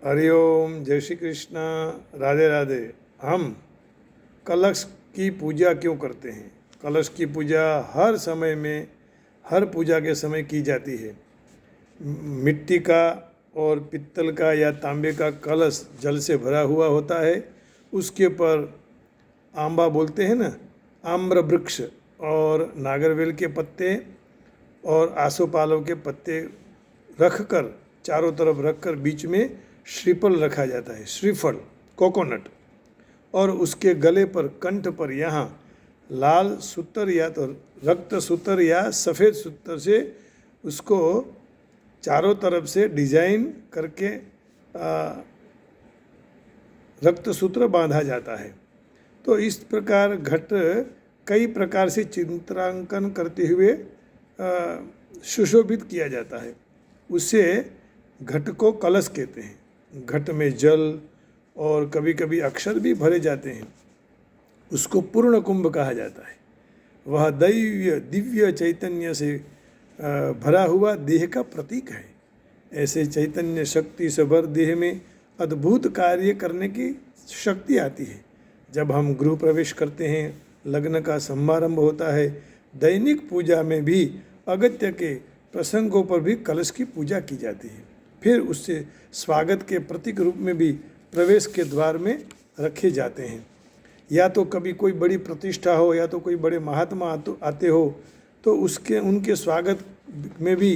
हरिओम, जय श्री कृष्ण, राधे राधे। हम कलश की पूजा क्यों करते हैं? कलश की पूजा हर समय में, हर पूजा के समय की जाती है। मिट्टी का और पित्तल का या तांबे का कलश जल से भरा हुआ होता है। उसके ऊपर आंबा बोलते हैं ना, आम्र वृक्ष और नागरवेल के पत्ते और आसोपालव के पत्ते रखकर, चारों तरफ रखकर बीच में श्रीफल रखा जाता है, श्रीफल कोकोनट। और उसके गले पर, कंठ पर यहाँ लाल सूत्र या तो रक्त सूत्र या सफ़ेद सूत्र से उसको चारों तरफ से डिजाइन करके रक्त सूत्र बांधा जाता है। तो इस प्रकार घट कई प्रकार से चित्रांकन करते हुए सुशोभित किया जाता है। उससे घट को कलश कहते हैं। घट में जल और कभी कभी अक्षर भी भरे जाते हैं। उसको पूर्ण कुंभ कहा जाता है। वह दिव्य चैतन्य से भरा हुआ देह का प्रतीक है। ऐसे चैतन्य शक्ति से भर देह में अद्भुत कार्य करने की शक्ति आती है। जब हम गृह प्रवेश करते हैं, लग्न का समारंभ होता है, दैनिक पूजा में भी अगत्य के प्रसंगों पर भी कलश की पूजा की जाती है। फिर उससे स्वागत के प्रतीक रूप में भी प्रवेश के द्वार में रखे जाते हैं। या तो कभी कोई बड़ी प्रतिष्ठा हो या तो कोई बड़े महात्मा आते हो तो उनके स्वागत में भी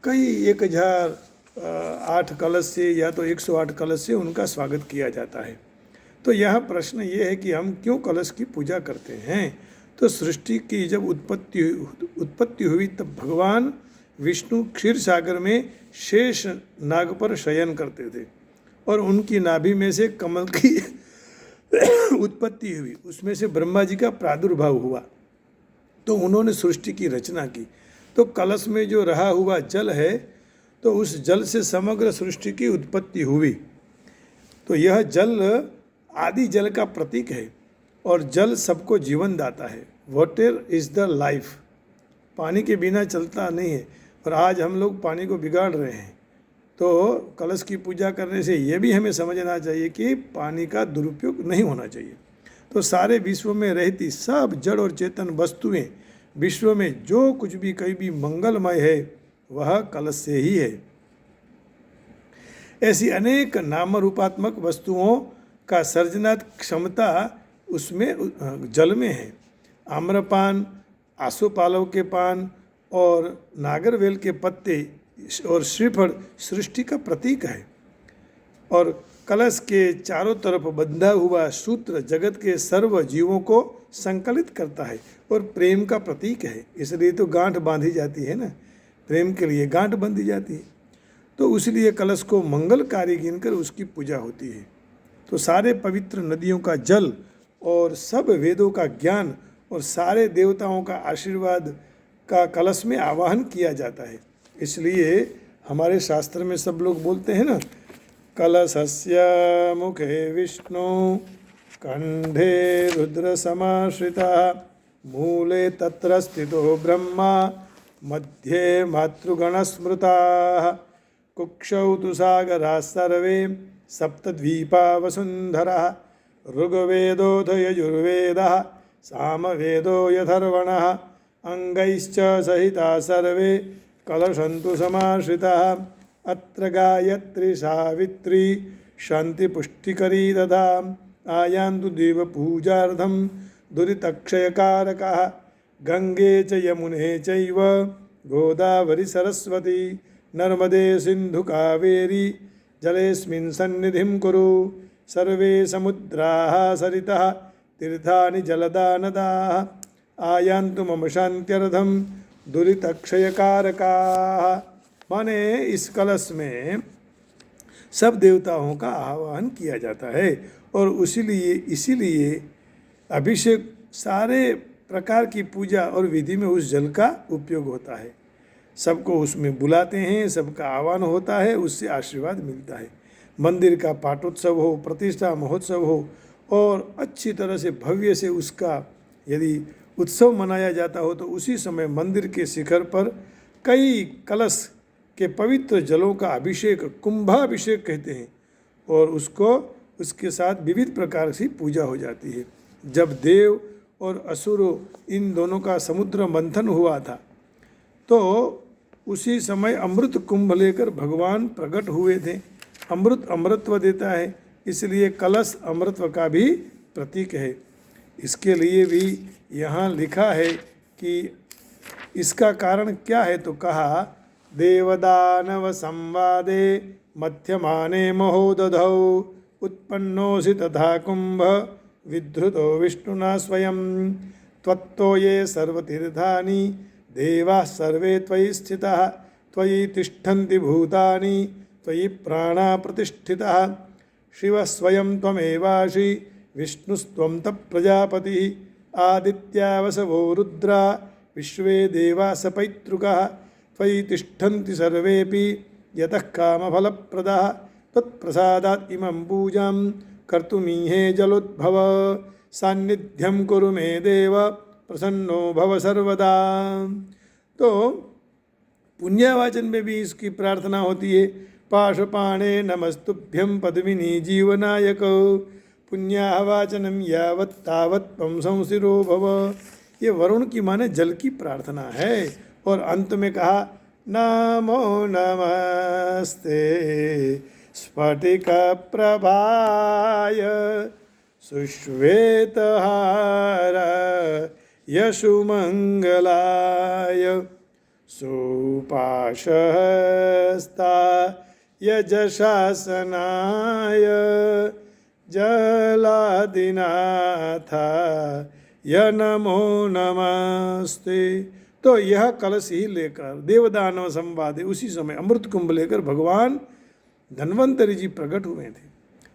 कई 1008 कलश से या तो 108 कलश से उनका स्वागत किया जाता है। तो यह प्रश्न ये है कि हम क्यों कलश की पूजा करते हैं? तो सृष्टि की जब उत्पत्ति हुई तब भगवान विष्णु क्षीर सागर में शेष नाग पर शयन करते थे और उनकी नाभि में से कमल की उत्पत्ति हुई। उसमें से ब्रह्मा जी का प्रादुर्भाव हुआ तो उन्होंने सृष्टि की रचना की। तो कलश में जो रहा हुआ जल है तो उस जल से समग्र सृष्टि की उत्पत्ति हुई। तो यह जल आदि जल का प्रतीक है और जल सबको जीवन दाता है। Water is the life. पानी के बिना चलता नहीं है और आज हम लोग पानी को बिगाड़ रहे हैं। तो कलश की पूजा करने से ये भी हमें समझना चाहिए कि पानी का दुरुपयोग नहीं होना चाहिए। तो सारे विश्व में रहती सब जड़ और चेतन वस्तुएं, विश्व में जो कुछ भी कहीं भी मंगलमय है वह कलश से ही है। ऐसी अनेक नाम रूपात्मक वस्तुओं का सर्जनात्मक क्षमता उसमें जल में है। आम्रपान, आसोपालव के पान और नागरवेल के पत्ते और श्रीफल सृष्टि का प्रतीक है। और कलश के चारों तरफ बंधा हुआ सूत्र जगत के सर्व जीवों को संकलित करता है और प्रेम का प्रतीक है। इसलिए तो गांठ बांधी जाती है ना, प्रेम के लिए गांठ बांधी जाती है। तो इसलिए कलश को मंगलकारी गिनकर उसकी पूजा होती है। तो सारे पवित्र नदियों का जल और सब वेदों का ज्ञान और सारे देवताओं का आशीर्वाद का कलश में आवाहन किया जाता है। इसलिए हमारे शास्त्र में सब लोग बोलते हैं ना, कलशस्य मुखे विष्णु कंठे रुद्र समाश्रिता मूले तत्र स्थितो ब्रह्मा मध्ये मातृगण स्मृता कुक्षौ तु सागरा सर्वे सप्तद्वीपा वसुंधरा ऋग्वेदोऽथ यजुर्वेदः सामवेदो यथर्वणः अंगैश्च सहिता सर्वे कलशन्तु समाश्रिताः अत्र गायत्री सावित्री शांति पुष्टिकरी तथा आयान्तु देवपूजार्थं दुरितक्षयकारकः गंगे च यमुने चैव गोदावरी सरस्वती नर्मदे सिंधु कावेरी जलेस्मिन् सन्निधिं कुरु सर्वे समुद्राः सरितः तीर्थानि जलदा नदाः आयान्तु मम शान्त्यर्थं दुरितक्षयकारकाः। माने इस कलश में सब देवताओं का आह्वान किया जाता है और इसीलिए अभिषेक, सारे प्रकार की पूजा और विधि में उस जल का उपयोग होता है। सबको उसमें बुलाते हैं, सबका आह्वान होता है, उससे आशीर्वाद मिलता है। मंदिर का पाटोत्सव हो, प्रतिष्ठा महोत्सव हो और अच्छी तरह से भव्य से उसका यदि उत्सव मनाया जाता हो तो उसी समय मंदिर के शिखर पर कई कलश के पवित्र जलों का अभिषेक, कुंभाभिषेक कहते हैं, और उसको उसके साथ विविध प्रकार की पूजा हो जाती है। जब देव और असुर इन दोनों का समुद्र मंथन हुआ था तो उसी समय अमृत कुंभ लेकर भगवान प्रकट हुए थे। अमृत अमृतत्व देता है, इसलिए कलश अमृतत्व का भी प्रतीक है। इसके लिए भी यहाँ लिखा है कि इसका कारण क्या है, तो कहा देवदानव संवादे मध्यमाने महोदधौ उत्पन्नोऽसि तथा कुंभ विधृतो विष्णुना स्वयं त्वत्तो ये सर्वतीर्थानि देवाः सर्वे त्वयि स्थिताः त्वयि तिष्ठन्ति भूतानि त्वयि प्राणा प्रतिष्ठिताः शिवः स्वयं त्वमेवासि विष्णुस्त्वं तत्प्रजापतिः आदित्यावसवो रुद्रा विश्वे देवा सपैतृकाः त्वयि तिष्ठन्ति सर्वेऽपि यतः कामफलप्रदाः तत्प्रसादात् इमं पूजां कर्तुमीहे जलोद्भव सान्निध्यं कुरु मे देव प्रसन्नो भव सर्वदा। तो पुण्यवाचन में भी इसकी प्रार्थना होती है। पाशपाणे नमस्तुभ्यं पद्मिनी जीवनायक पुण्यावाचनम यावत् तावत् त्वं संसिरो भव। ये वरुण की माने जल की प्रार्थना है। और अंत में कहा नमो नमस्ते स्फटिक प्रभाय सुश्वेतहार यशुमंगलाय सुपाशहस्ता यजशासनाय जलादिनाथाय नमो नमस्ते। तो यह कलश ही लेकर देवदानव संवाद उसी समय अमृत कुंभ लेकर भगवान धन्वंतरी जी प्रकट हुए थे।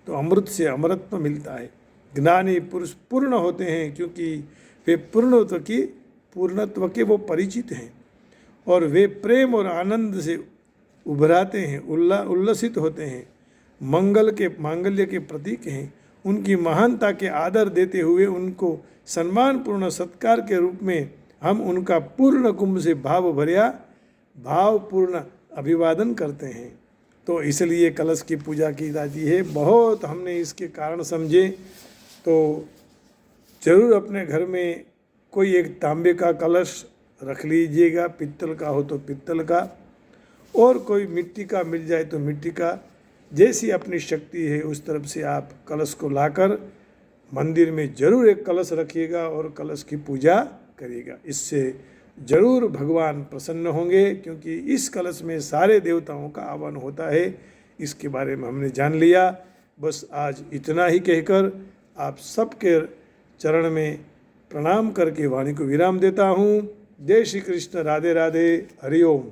तो अमृत से अमरत्व मिलता है। ज्ञानी पुरुष पूर्ण होते हैं क्योंकि वे पूर्णत्व के वो परिचित हैं और वे प्रेम और आनंद से उभराते हैं, उल्लसित होते हैं, मांगल्य के प्रतीक हैं। उनकी महानता के आदर देते हुए उनको सम्मानपूर्ण सत्कार के रूप में हम उनका पूर्ण कुंभ से भावपूर्ण अभिवादन करते हैं। तो इसलिए कलश की पूजा की जाती है। बहुत हमने इसके कारण समझे। तो जरूर अपने घर में कोई एक तांबे का कलश रख लीजिएगा, पित्तल का हो तो पित्तल का, और कोई मिट्टी का मिल जाए तो मिट्टी का। जैसी अपनी शक्ति है उस तरफ से आप कलश को लाकर मंदिर में जरूर एक कलश रखिएगा और कलश की पूजा करिएगा। इससे जरूर भगवान प्रसन्न होंगे क्योंकि इस कलश में सारे देवताओं का आह्वान होता है। इसके बारे में हमने जान लिया। बस आज इतना ही कहकर आप सबके चरण में प्रणाम करके वाणी को विराम देता हूँ। जय श्री कृष्ण, राधे राधे, हरि ओम।